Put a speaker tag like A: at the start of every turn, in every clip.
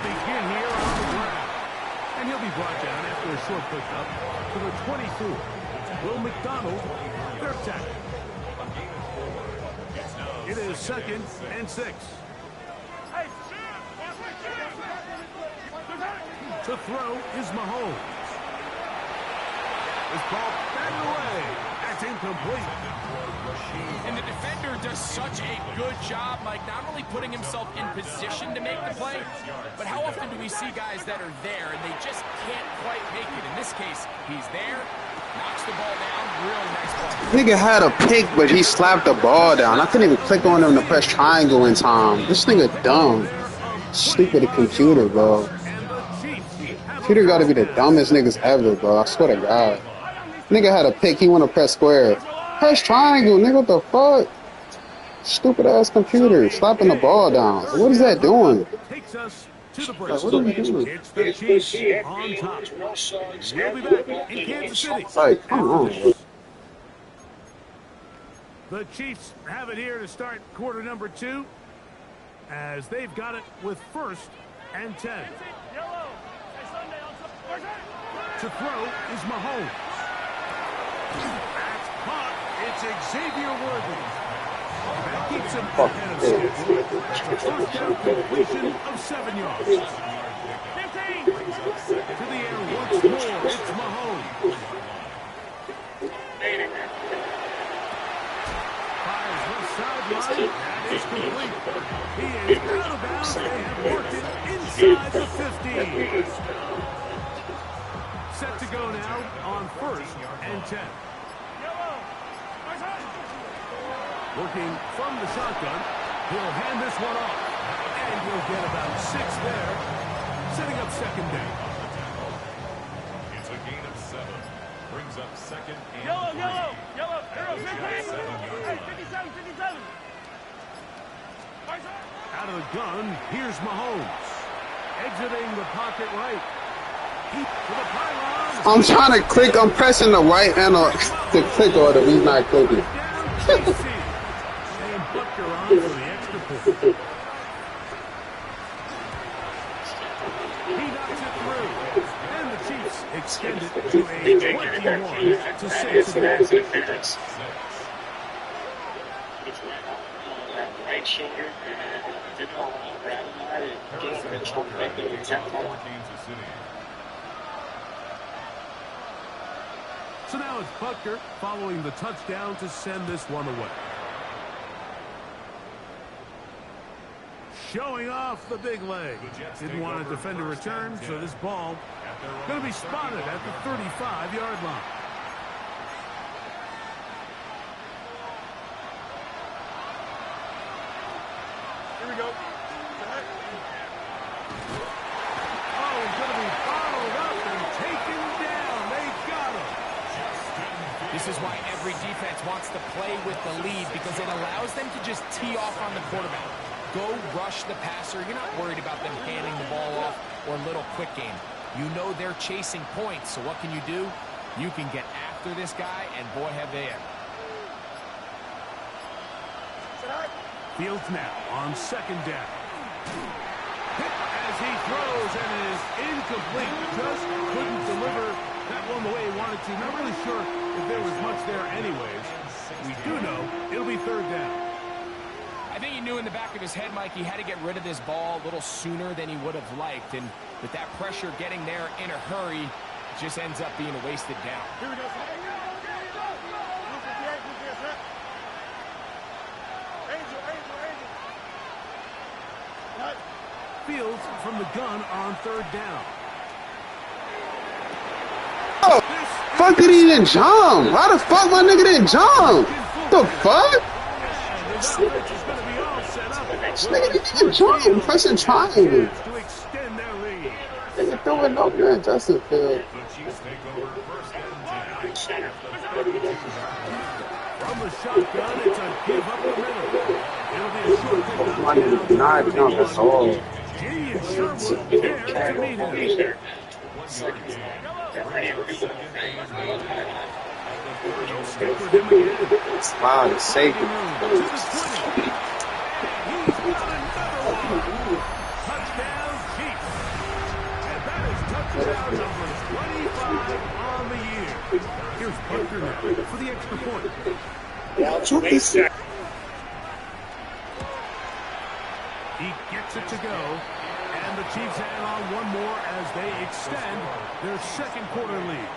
A: begin here on the ground. And he'll be brought down after a short pickup to the 24. Will McDonald, their tackle. It is 2nd and 6. To throw is Mahomes. This ball batted away. That's incomplete.
B: And the defender does such a good job, Mike, not only putting himself in position to make the play, but how often do we see guys that are there and they just can't quite make it? In this case, he's there, knocks the ball down, really nice ball.
C: Nigga had a pick, but he slapped the ball down. I couldn't even click on him to press triangle in time. This nigga dumb. Stupid computer, bro. Computer gotta be the dumbest niggas ever, bro. I swear to God. Nigga had a pick, he wanna press square. Press triangle, nigga, what the fuck? Stupid ass computer, slapping the ball down. What is that doing? Like, what are we doing?
A: It's the Chiefs on top. We'll be back in Kansas City.
C: Like, come on, bro.
A: The Chiefs have it here to start quarter number 2, as they've got it with 1st and 10. To throw is Mahomes. That's caught. It's Xavier Worthy. That keeps him ahead of schedule. First down completion of 7 yards. 15. To the air once more. It's Mahomes. Fires left sideline. That is complete. He is out of bounds. They have worked it inside the 15. Set to go now on 1st and 10. Working from the shotgun, he'll hand this one off, and he'll get about 6 there, setting up 2nd down.
D: It's a gain of 7, brings up 2nd and 3.
E: Yellow, 57.
A: Out of the gun, here's Mahomes, exiting the pocket right.
C: I'm trying to click, I'm pressing the right and to click on it, he's not clicking.
A: For the extra point. He knocks it through, and the Chiefs extend it to a 21 to 6 advantage.
F: Right shoulder,
A: so now it's Butker following the touchdown to send this one away. Showing off the big leg. Didn't want a defender return, so this ball going to be spotted at the 35-yard line.
E: Here we go.
A: Oh, he's going to be followed up and taken down. They got him.
B: This is why every defense wants to play with the lead, because it allows them to just tee off on the quarterback. Go rush the passer. You're not worried about them handing the ball off or little quick game. You know they're chasing points, so what can you do? You can get after this guy, and boy, have they ever.
A: Fields now on 2nd down. Hit as he throws, and it is incomplete. Just couldn't deliver that one the way he wanted to. Not really sure if there was much there anyways. We do know it'll be 3rd down.
B: I think he knew in the back of his head, Mike, he had to get rid of this ball a little sooner than he would have liked. And with that pressure getting there in a hurry, it just ends up being a wasted down.
E: Here we go.
A: Fields from the gun on 3rd down.
C: Oh, fuck did he didn't jump? Why the fuck my nigga didn't jump? The fuck? This nigga didn't even jump. Pressing triangle. Nigga throwing no good in Justin Field.
A: From the shotgun, it's a give up the middle. It'll be a short pickup.
C: My nigga did not jump at all. Wow, the safety.
A: Touchdown, Chiefs. Butker now for the extra point.
F: Down to 8 seconds.
A: He gets it to go. And the Chiefs add on one more as they extend their second quarter lead.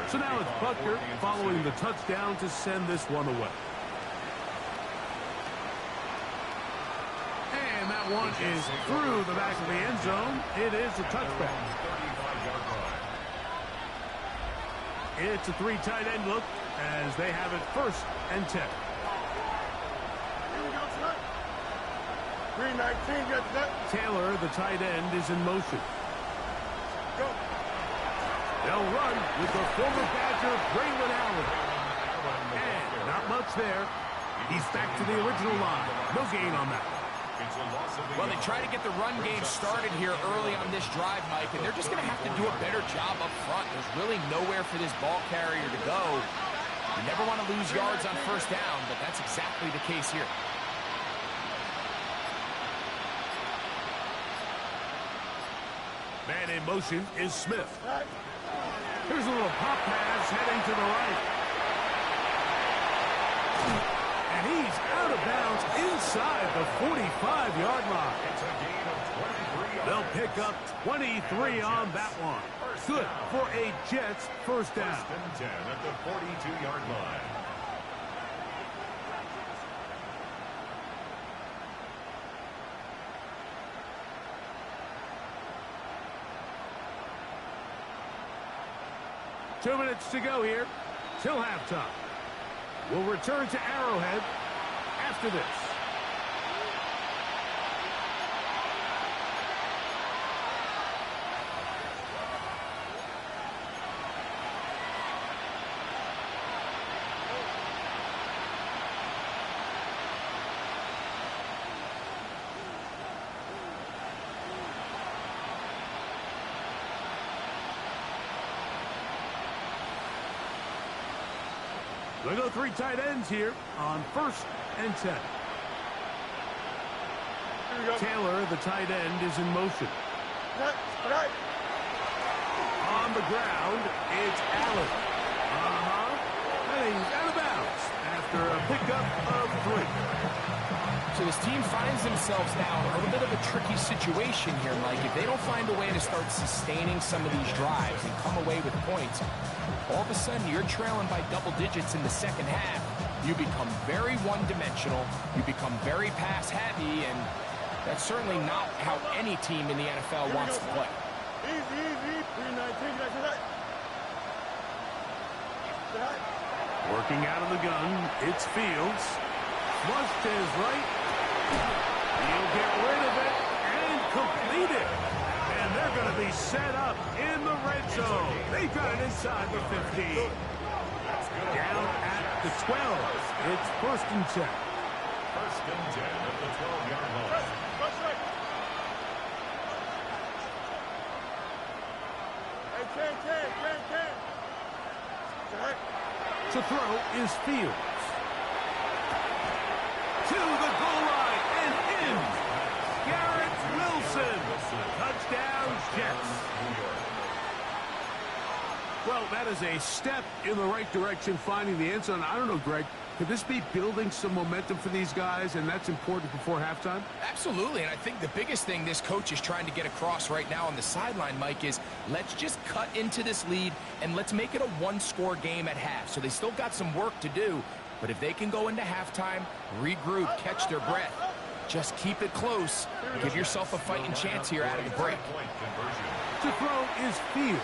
A: So now it's Butker following the touchdown to send this one away. And that one is through the back of the end zone. It is a touchback. It's a 3 tight end look as they have it 1st and 10.
E: 319, get that.
A: Taylor, the tight end, is in motion. They'll run with the former Badger, Braylon Allen. And not much there. He's back to the original line. No gain on that.
B: Well, they try to get the run game started here early on this drive, Mike, and they're just going to have to do a better job up front. There's really nowhere for this ball carrier to go. You never want to lose yards on 1st down, but that's exactly the case here.
A: Man in motion is Smith. Here's a little pop pass heading to the right. And he's out of bounds inside the 45-yard line. They'll pick up 23 on that one. Good for a Jets 1st down.
D: 1st and 10 at the 42-yard line.
A: Two minutes to go here till halftime. We'll return to Arrowhead after this. They go 3 tight ends here on 1st and 10. Taylor, the tight end, is in motion. On the ground, it's Allen. And he's out of bounds after a pickup of 3.
B: So this team finds themselves now in a little bit of a tricky situation here, Mike. If they don't find a way to start sustaining some of these drives and come away with points, all of a sudden you're trailing by double digits in the 2nd half. You become very one-dimensional. You become very pass-heavy, and that's certainly not how any team in the NFL wants to play.
E: Easy. 319, get that.
A: Working out of the gun, it's Fields. Flush to his right. He'll get rid of it and complete it. And they're going to be set up in the red zone. They've got it inside the 15. Down at the 12. It's 1st and 10.
D: 1st and 10 at the 12-yard line.
E: Hey, 10.
A: To throw is Fields. To the goal line and in. Garrett Wilson. Touchdown, Jets. Well, that is a step in the right direction, finding the end zone. I don't know, Greg. Could this be building some momentum for these guys, and that's important before halftime?
B: Absolutely, and I think the biggest thing this coach is trying to get across right now on the sideline, Mike, is let's just cut into this lead, and let's make it a one-score game at half. So they still got some work to do, but if they can go into halftime, regroup, catch their breath, just keep it close, give yourself a fighting chance here out of the break.
A: To throw is Fields.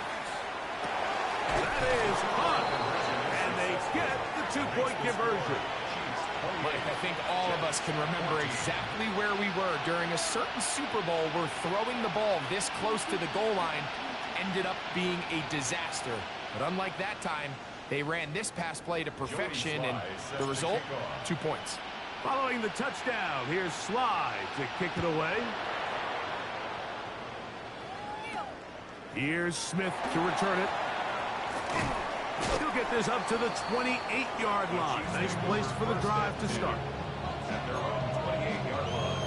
A: That is hot, and they get the 2-point conversion.
B: Mike, I think all of us can remember exactly where we were during a certain Super Bowl where throwing the ball this close to the goal line ended up being a disaster. But unlike that time, they ran this pass play to perfection, and the result, 2 points.
A: Following the touchdown, here's Sly to kick it away. Here's Smith to return it. He'll get this up to the 28-yard line. Nice place for the drive to start.
D: At their own 28-yard line.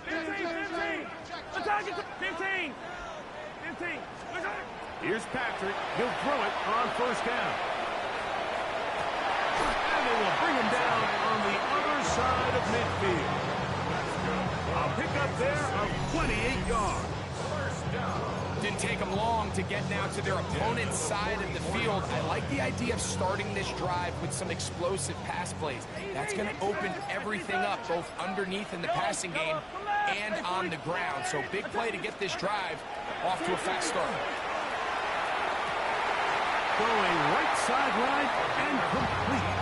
E: 15. Attack it. 15. 15.
A: Here's Patrick. He'll throw it on first down. And they will bring him down on the other side of midfield. A pickup there of 28 yards.
B: Didn't take them long to get now to their opponent's side of the field. I like the idea of starting this drive with some explosive pass plays. That's going to open everything up, both underneath in the passing game and on the ground. So big play to get this drive off to a fast start.
A: Going right sideline and complete.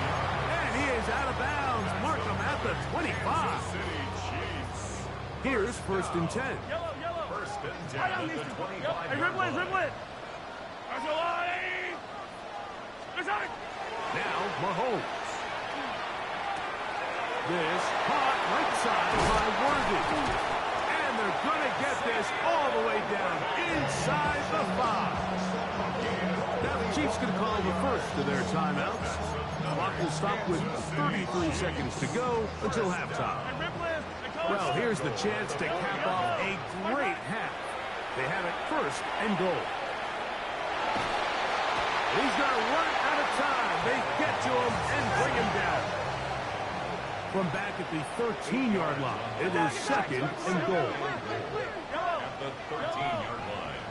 A: And he is out of bounds. Mark him at the 25. Here's first and 10.
E: Yellow.
D: First and 10 at the 25.
E: Hey, dribble it. That's a line.
A: Now Mahomes. This caught right side by Worthy. And they're going to get this all the way down inside the 5. Now the Chiefs going to call the first of their timeouts. Clock will stop with 33 seconds to go until halftime. Well, here's the chance to cap off a great half. They have it first and goal. He's going to run out of time. They get to him and bring him down. From back at the 13-yard line, it is second and goal.
D: At the 13-yard line.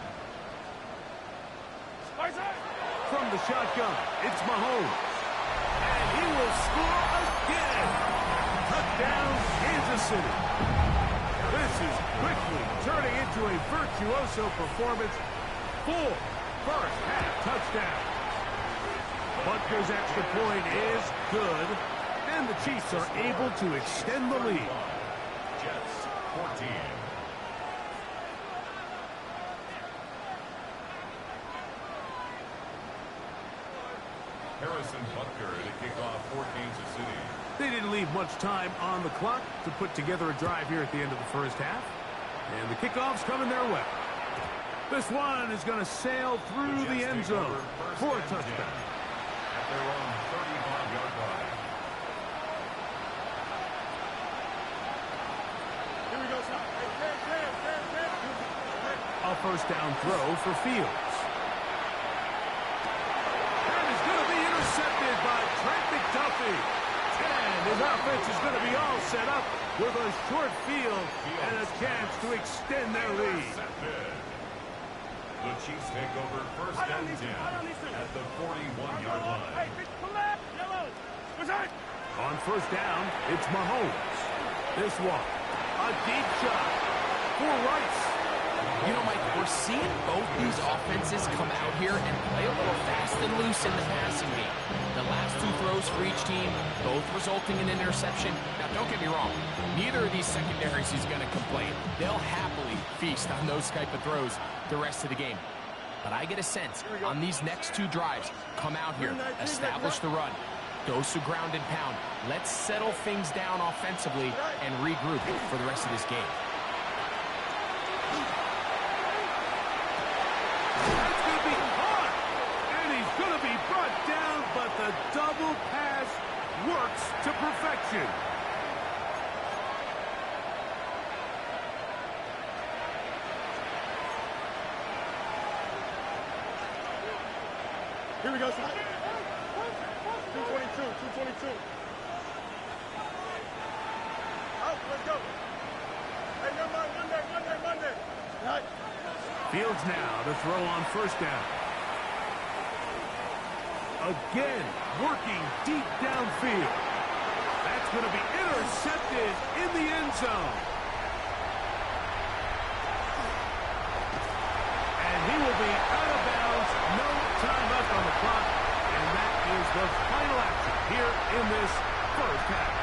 A: From the shotgun, it's Mahomes. And he will score again. Touchdown, Kansas City. This is quickly turning into a virtuoso performance. 4 first-half touchdowns. Butker's extra point is good, and the Chiefs are able to extend the lead.
D: Jets 14. Harrison Butker to kick off for Kansas City.
A: They didn't leave much time on the clock to put together a drive here at the end of the first half. And the kickoff's coming their way. This one is going to sail through the end zone for a touchdown.
D: At their own 35-yard line.
E: Here we go, son.
A: A first down throw for Fields. That is going to be intercepted by Trent McDuffie. And his offense is going to be all set up with a short field and a chance to extend their lead.
D: The Chiefs take over first and 10 at the 41-yard line.
A: On first down, it's Mahomes. This one, a deep shot for Rice.
B: You know, Mike, we're seeing both these offenses come out here and play a little fast and loose in the passing game. The last 2 throws for each team, both resulting in an interception. Now, don't get me wrong. Neither of these secondaries is going to complain. They'll happily feast on those type of throws the rest of the game. But I get a sense on these next 2 drives, come out here, establish the run, dose of ground and pound. Let's settle things down offensively and regroup for the rest of this game.
A: That's going to be caught. And he's going to be brought down, but the double pass works to perfection.
E: Here we go, son. 222. Out, let's go. Hey, Monday. Right.
A: Fields now to throw on first down. Again, working deep downfield. That's going to be intercepted in the end zone. And he will be out of bounds. No time left on the clock. And that is the final action here in this first half.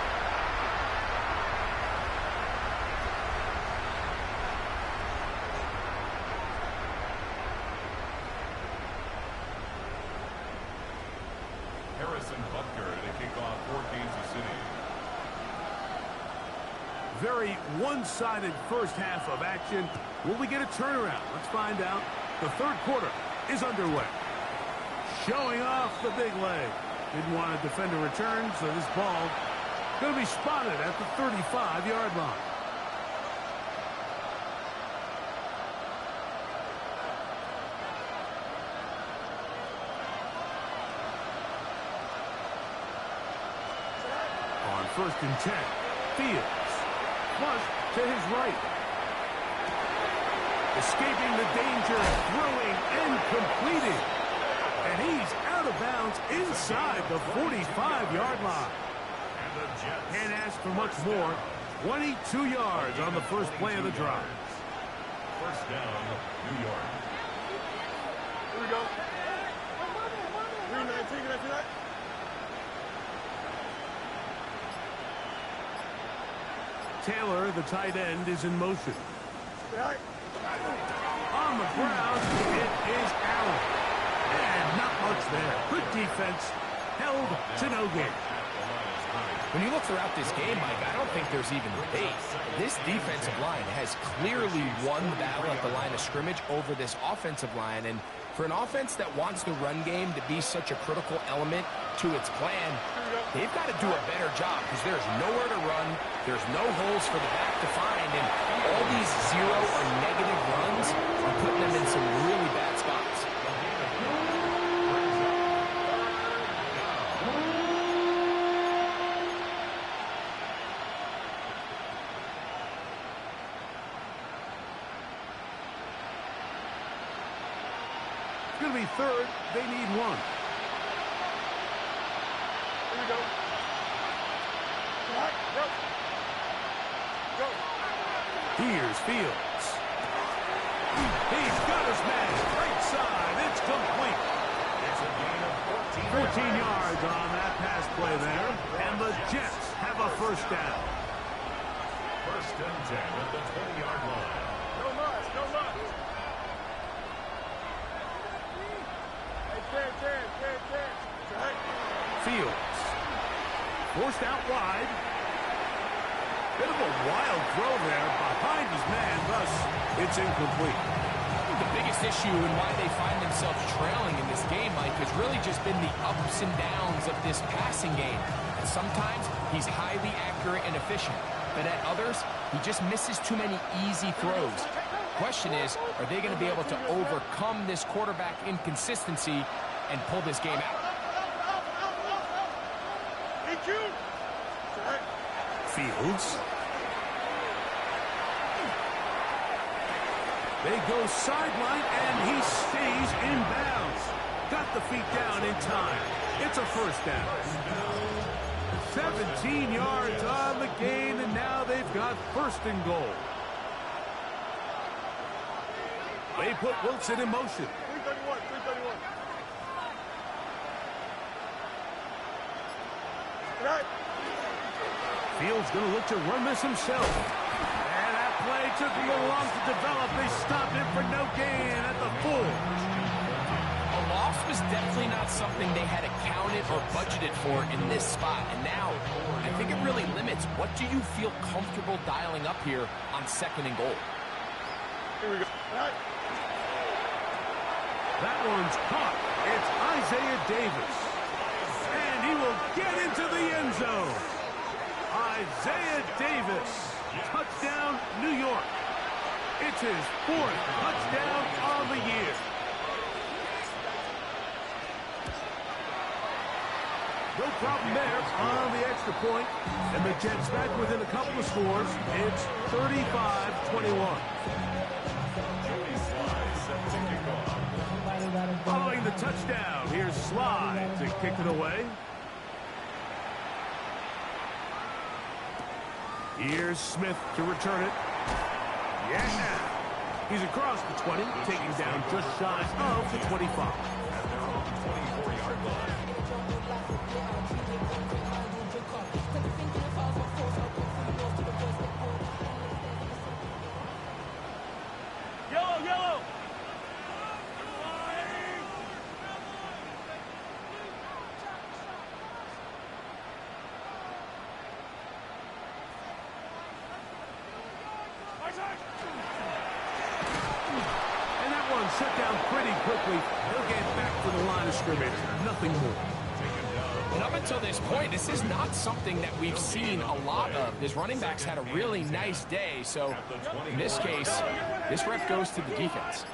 D: Harrison Butker to kick off for Kansas City.
A: Very one-sided first half of action. Will we get a turnaround? Let's find out. The third quarter is underway. Showing off the big leg. Didn't want to defend a return, so this ball going to be spotted at the 35-yard line. first and 10. Fields. Flush to his right. Escaping the danger, throwing and completing. And he's out of bounds inside the 45-yard line. Can't ask for much more. 22 yards on the first play of the drive.
D: First down, New York.
E: Here we go. 3-19, can I see that?
A: Taylor, the tight end, is in motion.
E: Yeah.
A: On the ground, it is Allen. And not much there. Good defense. Held to no gain.
B: When you look throughout this game, Mike, I don't think there's even debate. This defensive line has clearly won the battle at the line of scrimmage over this offensive line. And for an offense that wants the run game to be such a critical element to its plan, they've got to do a better job because there's nowhere to run. There's no holes for the back to find. And all these zero or negative runs are putting them in some really bad spots.
A: It's going to be third. They need one.
E: Here we go. All right, go. Go.
A: Here's Fields. He's got his man. Right side. It's complete.
D: It's a gain of
A: 14 yards on that pass play there. And the Jets have a first down.
D: First and 10 at the 20-yard line.
E: No much, no much. Hey, 10. Right.
A: Fields. Forced out wide. Bit of a wild throw there behind his man. Thus, it's incomplete.
B: The biggest issue and why they find themselves trailing in this game, Mike, has really just been the ups and downs of this passing game. And sometimes he's highly accurate and efficient, but at others, he just misses too many easy throws. Question is, are they going to be able to overcome this quarterback inconsistency and pull this game out?
A: Fields. They go sideline, and he stays in bounds. Got the feet down in time. It's a first down. 17 yards on the gain, and now they've got first and goal. They put Wilson in motion.
E: 331. Right.
A: Fields going to look to run this himself. And that play took a little long to develop. They stopped him for no gain at the 4.
B: A loss was definitely not something they had accounted or budgeted for in this spot. And now, I think it really limits what do you feel comfortable dialing up here on second and goal.
E: Here we go. Right.
A: That one's caught. It's Isaiah Davis. And he will get into the end zone. Isaiah Davis. Touchdown, New York. It's his 4th touchdown on the year. No problem there on the extra point. And the Jets back within a couple of scores. It's 35-21. Following the touchdown, here's Sly to kick it away. Here's Smith to return it. Yeah! He's across the 20, taking down just shy of the 25.
D: At their own 24-yard line.
E: Yellow.
A: And that one shut down pretty quickly. They'll get back to the line of scrimmage. Nothing more.
B: And up until this point, this is not something that we've seen a lot of. His running backs had a really nice day, so in this case, this rep goes to the defense.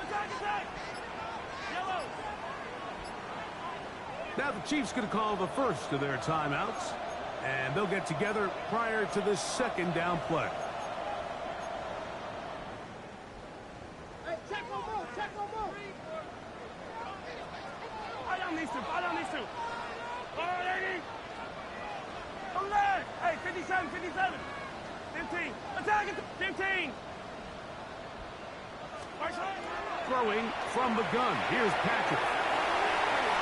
A: Now the Chiefs going to call the first of their timeouts. And they'll get together prior to this second down play.
E: Follow these two. Hey, 57, 57. 15. Attack it. 15.
A: Throwing from the gun. Here's Patrick.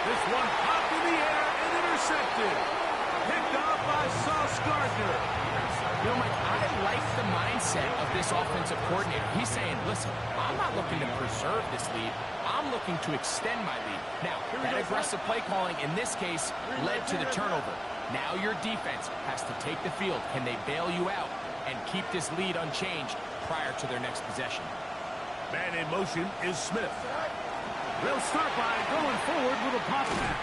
A: This one popped in the air and intercepted. Picked off by Sauce Gardner.
B: You know, Mike, I like the mindset of this offensive coordinator. He's saying, listen, I'm not looking to preserve this lead. I'm looking to extend my lead. Now, that aggressive play calling in this case led to the turnover. Now your defense has to take the field. Can they bail you out and keep this lead unchanged prior to their next possession?
A: Man in motion is Smith. They'll start by going forward with a pop pass.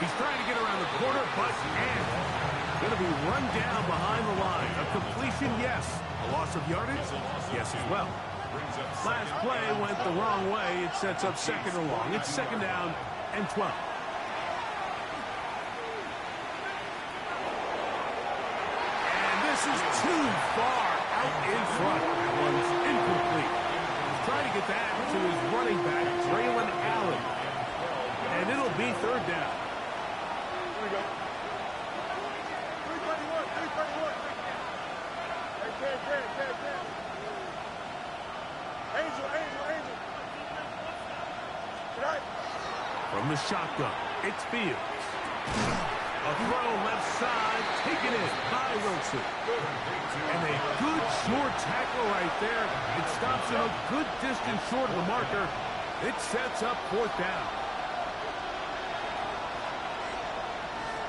A: He's trying to get around the corner, but can't. Going to be run down behind the line. A completion, yes. A loss of yardage, yes as well. Last play went the wrong way. It sets up second or long. It's second down and 12. This is too far out in front. That one's incomplete. He's trying to get that to his running back, Traylon Allen. And it'll be third down.
E: Here we go. 331, 331. Hey, Ted. Angel. Tonight.
A: From the shotgun, it's Fields. A throw left side, taken in by Wilson. And a good short tackle right there. It stops him a good distance short of the marker. It sets up fourth down.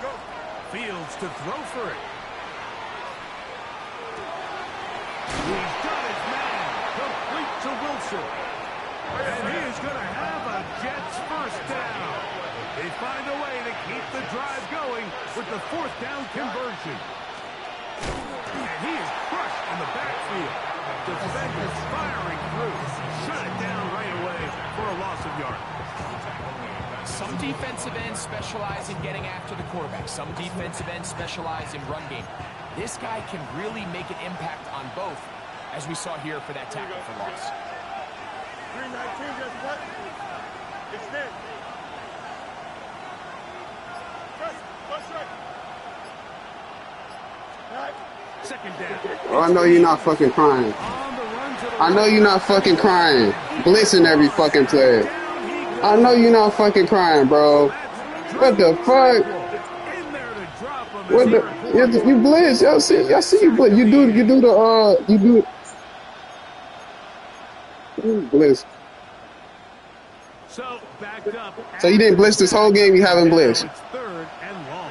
A: Go. Fields to throw for it. He's got his man. Complete to Wilson. And he is going to have a Jets first down. They find a way to keep the drive going with the fourth down conversion. And he is crushed in the backfield. Defenders firing through. Shut it down right away for a loss of yardage.
B: Some defensive ends specialize in getting after the quarterback. Some defensive ends specialize in run game. This guy can really make an impact on both, as we saw here for that tackle for loss.
E: 319, just what? Extend.
A: Second down.
C: Oh, I know you're not fucking crying. I know you're not fucking crying. Blitzing every fucking play. I know you're not fucking crying, bro. What the fuck? What the? You blitz. I see you blitz. You blitz.
A: So backed up.
C: So you didn't blitz this whole game. You haven't blitzed.
A: It's third and long.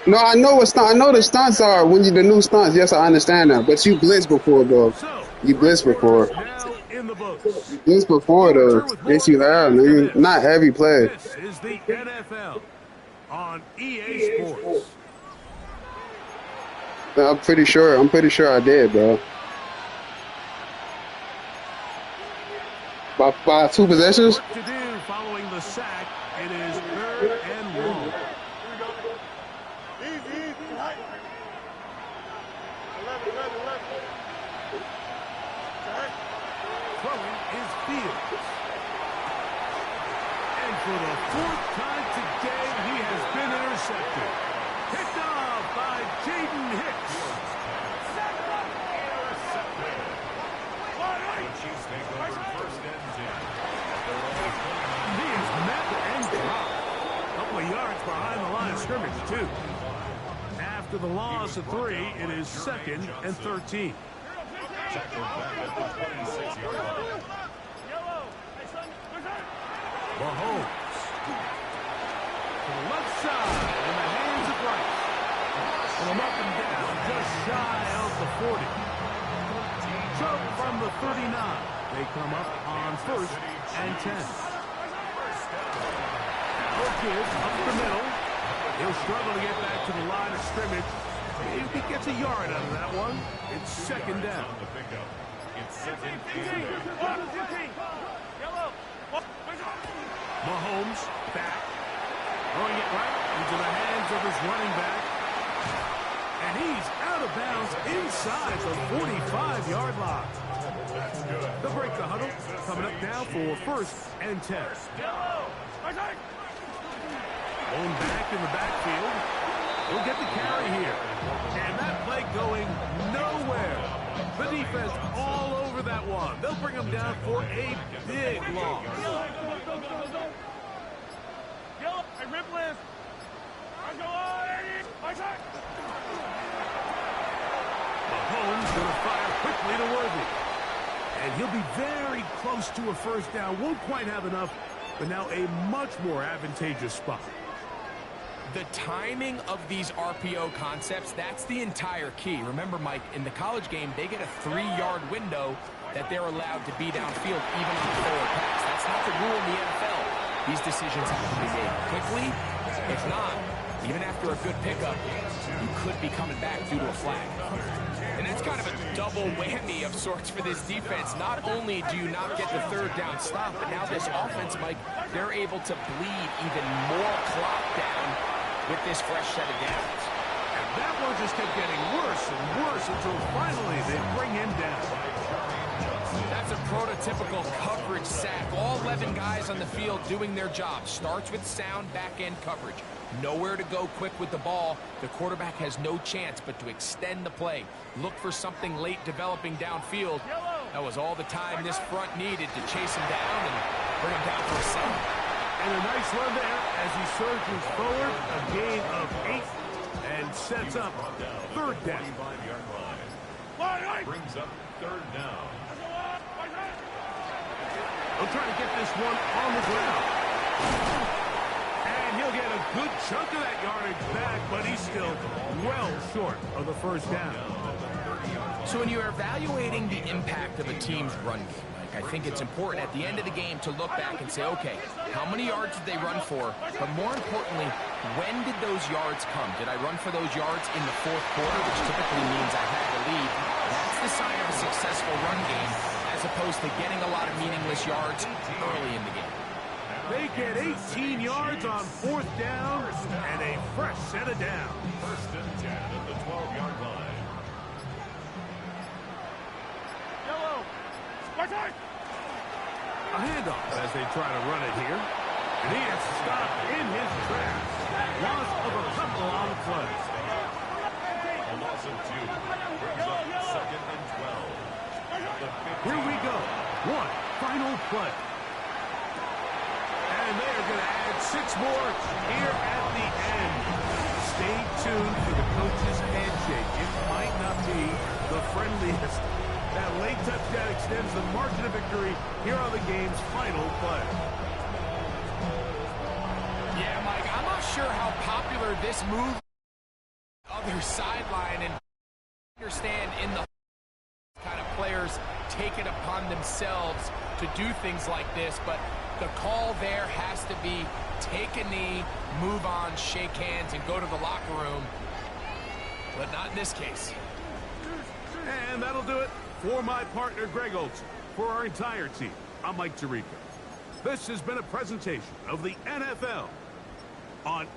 C: No, I know what I know the stunts are when you the new stunts. Yes, I understand that. But you blitzed before, bro. You blitzed before.
A: Now in the books.
C: You blitzed before, though. Yes, you have, nigga. Not every play.
A: This is the NFL on EA Sports.
C: I'm pretty sure I did, bro. By 2 possessions?
A: What to do following the sack? It is third and long.
E: Easy. 11.
A: Throwing is Fields. And for the fourth time today, he has been intercepted. Picked off by Jaden Hicks.
D: Chiefs take over first and 10.
A: He is met and dropped. A couple of yards behind the line of scrimmage, too. After the loss of 3, it is second and 13.
D: Tackled back at the 26-yard line.
A: Mahomes. To the left side in the hands of Rice. And I'm up and down just shy of the 40. Choke from the 39. They come up on first and 10. Kids up the middle. He'll struggle to get back to the line of scrimmage. If he gets a yard out of that one, it's second down.
D: On the pickup. It's second and 10.
A: Mahomes back. Throwing it right into the hands of his running back. And he's out of bounds inside the 45-yard line. They'll break the huddle. Coming up now for 1st and 10. Going back in the backfield. He'll get the carry here. And that play going nowhere. The defense all over that one. They'll bring him down for a big loss. Mahomes going to fire quickly to Worthy. And he'll be very close to a 1st down. Won't quite have enough, but now a much more advantageous spot.
B: The timing of these RPO concepts, that's the entire key. Remember, Mike, in the college game, they get a 3-yard window that they're allowed to be downfield even on the forward pass. That's not the rule in the NFL. These decisions have to be made quickly. If not, even after a good pickup, you could be coming back due to a flag. And that's kind of a double whammy of sorts for this defense. Not only do you not get the 3rd down stop, but now this offense, Mike, they're able to bleed even more clock down with this fresh set of downs.
A: And that one just kept getting worse and worse until finally they bring him down.
B: That's a prototypical coverage sack. All 11 guys on the field doing their job. Starts with sound back-end coverage. Nowhere to go quick with the ball. The quarterback has no chance but to extend the play. Look for something late developing downfield. That was all the time this front needed to chase him down and bring him down for a sack.
A: And a nice run there as he surges forward. A gain of 8 and sets up 3rd down.
D: Brings up 3rd down.
A: He'll try to get this one on the ground. And he'll get a good chunk of that yardage back, but he's still well short of the 1st down.
B: So when you're evaluating the impact of a team's run game, I think it's important at the end of the game to look back and say, okay, how many yards did they run for? But more importantly, when did those yards come? Did I run for those yards in the 4th quarter, which typically means I had the lead? That's the sign of a successful run game, as opposed to getting a lot of meaningless yards early in the game.
A: They get 18 yards on 4th down and a fresh set of downs.
D: 1st and 10 at the 12-yard line.
A: A handoff as they try to run it here. And he is stopped in his tracks. Loss of a couple on the play.
D: A loss of 2. Brings up 2nd and 12.
A: Here we go. One final play. And they are going to add 6 more here at the end. Stay tuned for the coach's handshake. It might not be the friendliest. That late touchdown extends the margin of victory here on the game's final play.
B: Yeah, Mike, I'm not sure how popular this move other sideline, and understand in the kind of players take it upon themselves to do things like this, but the call there has to be take a knee, move on, shake hands, and go to the locker room, but not in this case.
A: And that'll do it for my partner, Greg Olson. For our entire team, I'm Mike Tirico. This has been a presentation of the NFL on